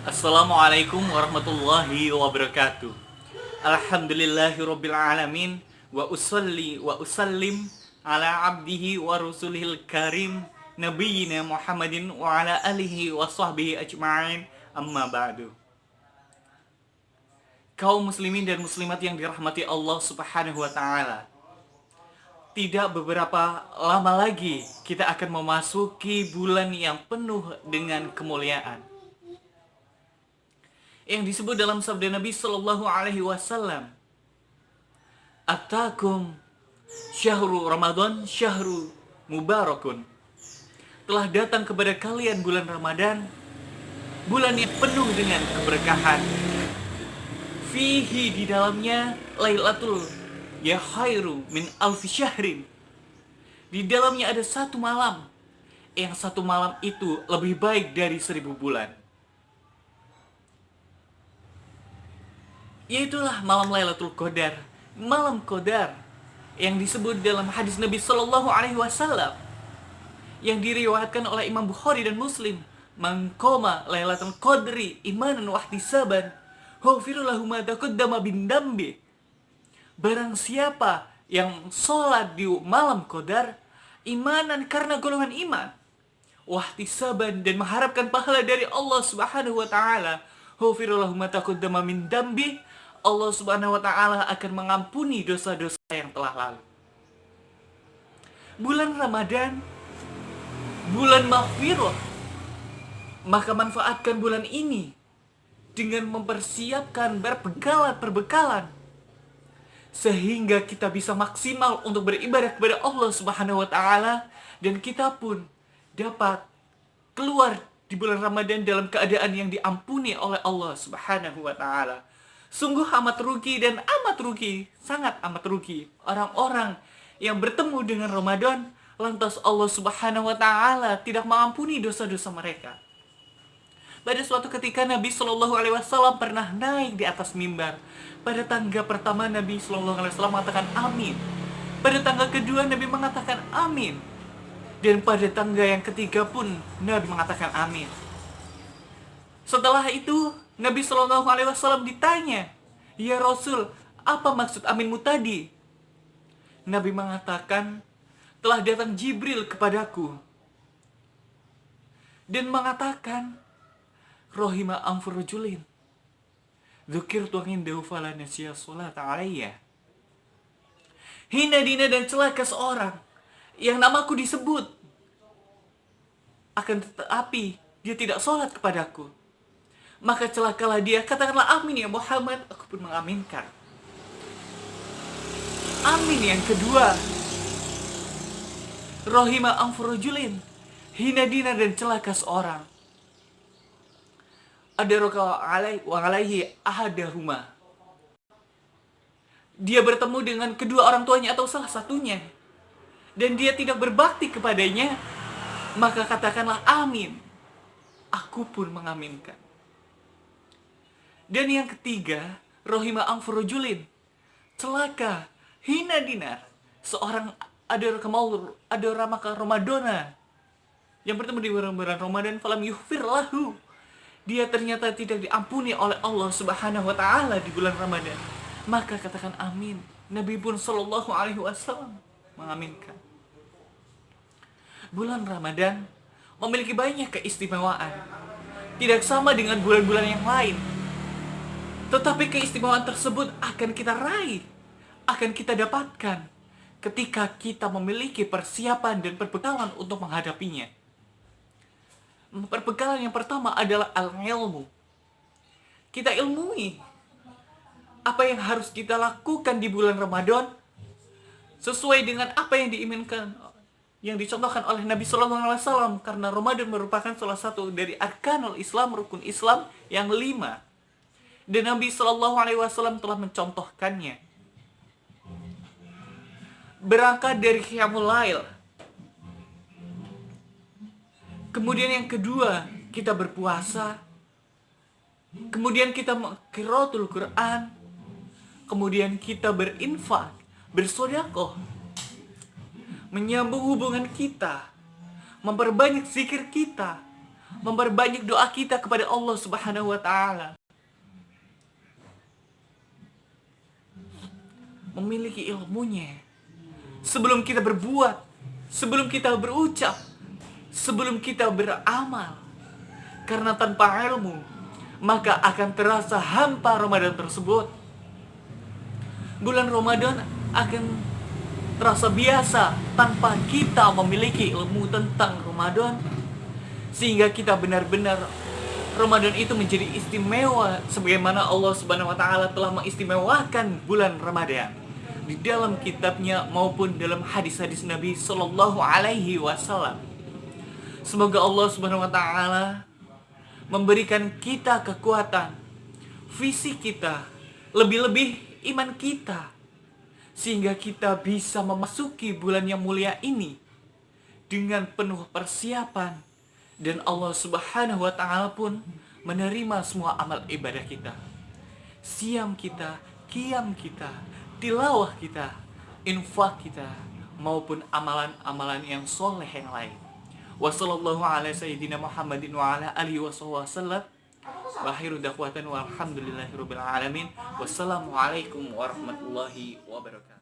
Assalamualaikum warahmatullahi wabarakatuh. Alhamdulillahirabbil alamin wa usalli wa usallim ala abdihi wa rasulihil karim nabiyina Muhammadin wa ala alihi wa sahbihi ajma'in, amma ba'du. Kaum muslimin dan muslimat yang dirahmati Allah Subhanahu wa taala. Tidak beberapa lama lagi kita akan memasuki bulan yang penuh dengan kemuliaan, yang disebut dalam sabda Nabi Sallallahu Alaihi Wasallam, "Atakum syahru Ramadan syahru mubarakun." Telah datang kepada kalian bulan Ramadan, bulan yang penuh dengan keberkahan. Fihi, di dalamnya, Lailatul ya khairu min alfi syahrin. Di dalamnya ada satu malam, yang satu malam itu lebih baik dari 1000 bulan. Yaitulah malam Lailatul Qadar, malam Qadar yang disebut dalam hadis Nabi Sallallahu Alaihi Wasallam yang diriwayatkan oleh Imam Bukhari dan Muslim. Man qama Lailatul Qadri imanan wa ihtisaban, ghufira lahu ma taqaddama min dambi. Barang siapa yang sholat di malam Qadar imanan, karena golongan iman, wahtisaban, dan mengharapkan pahala dari Allah Subhanahu wa taala, ghufira lahu ma taqaddama min dambi, Allah Subhanahu wa taala akan mengampuni dosa-dosa yang telah lalu. Bulan Ramadan, bulan maghfirah. Maka manfaatkan bulan ini dengan mempersiapkan perbekalan sehingga kita bisa maksimal untuk beribadah kepada Allah Subhanahu wa taala, dan kita pun dapat keluar di bulan Ramadan dalam keadaan yang diampuni oleh Allah Subhanahu wa taala. Sungguh amat rugi dan amat rugi, sangat amat rugi orang-orang yang bertemu dengan Ramadan lantas Allah Subhanahu wa taala tidak mengampuni dosa-dosa mereka. Pada suatu ketika Nabi Shallallahu Alaihi Wasallam pernah naik di atas mimbar. Pada tangga pertama Nabi Shallallahu Alaihi Wasallam mengatakan amin. Pada tangga kedua Nabi mengatakan amin. Dan pada tangga yang ketiga pun Nabi mengatakan amin. Setelah itu Nabi Shallallahu Alaihi Wasallam ditanya, "Ya Rasul, apa maksud aminmu tadi?" Nabi mengatakan, "Telah datang Jibril kepadaku dan mengatakan, Rohima anfur rajulin dzukirtu indahu fala nasiya sholata alayya." Hina dina dan celaka seorang yang namaku disebut, akan tetapi dia tidak sholat kepadaku, maka celakalah dia. Katakanlah amin ya Muhammad, aku pun mengaminkan. Amin yang kedua, Rohima anfur rajulin, hina dina dan celaka seorang ada roka alaihi ahadahuma, dia bertemu dengan kedua orang tuanya atau salah satunya dan dia tidak berbakti kepadanya, maka katakanlah amin, aku pun mengaminkan. Dan yang ketiga, rohima angfurujulin, celaka hina dinar, seorang ada ramaka Ramadana yang bertemu di bulan Ramadan, falam yughfir lahu, dia ternyata tidak diampuni oleh Allah Subhanahu wa taala di bulan Ramadan, maka katakan amin. Nabi pun Shallallahu Alaihi Wasallam mengaminkan. Bulan Ramadan memiliki banyak keistimewaan, tidak sama dengan bulan-bulan yang lain. Tetapi keistimewaan tersebut akan kita raih, akan kita dapatkan ketika kita memiliki persiapan dan perbekalan untuk menghadapinya. Perbekalan yang pertama adalah al-ilmu. Kita ilmui apa yang harus kita lakukan di bulan Ramadan sesuai dengan apa yang diinginkan, yang dicontohkan oleh Nabi Sallallahu Alaihi Wasallam, karena Ramadan merupakan salah satu dari arkanul Islam, rukun Islam yang 5, dan Nabi Sallallahu Alaihi Wasallam telah mencontohkannya. Berangkat dari qiyamul lail. Kemudian yang kedua, kita berpuasa. Kemudian kita qiraatul Quran. Kemudian kita berinfak, bersedekah, menyambung hubungan kita, memperbanyak zikir kita, memperbanyak doa kita kepada Allah Subhanahu wa taala. Memiliki ilmunya. Sebelum kita berbuat, sebelum kita berucap, sebelum kita beramal. Karena tanpa ilmu, maka akan terasa hampa Ramadan tersebut. Bulan Ramadan akan terasa biasa tanpa kita memiliki ilmu tentang Ramadan, sehingga kita benar-benar Ramadan itu menjadi istimewa sebagaimana Allah Subhanahu wa taala telah mengistimewakan bulan Ramadan di dalam kitabnya maupun dalam hadis-hadis Nabi sallallahu alaihi wasallam. Semoga Allah Subhanahu wa taala memberikan kita kekuatan fisik kita, lebih-lebih iman kita, sehingga kita bisa memasuki bulan yang mulia ini dengan penuh persiapan, dan Allah Subhanahu wa taala pun menerima semua amal ibadah kita. Siam kita, qiyam kita, tilawah kita, infak kita, maupun amalan-amalan yang soleh yang lain. Wassallallahu ala sayyidina Muhammadin wa ala alihi wasallam. Wa akhiru da'watan walhamdulillahi rabbil alamin. Wassalamualaikum warahmatullahi wabarakatuh.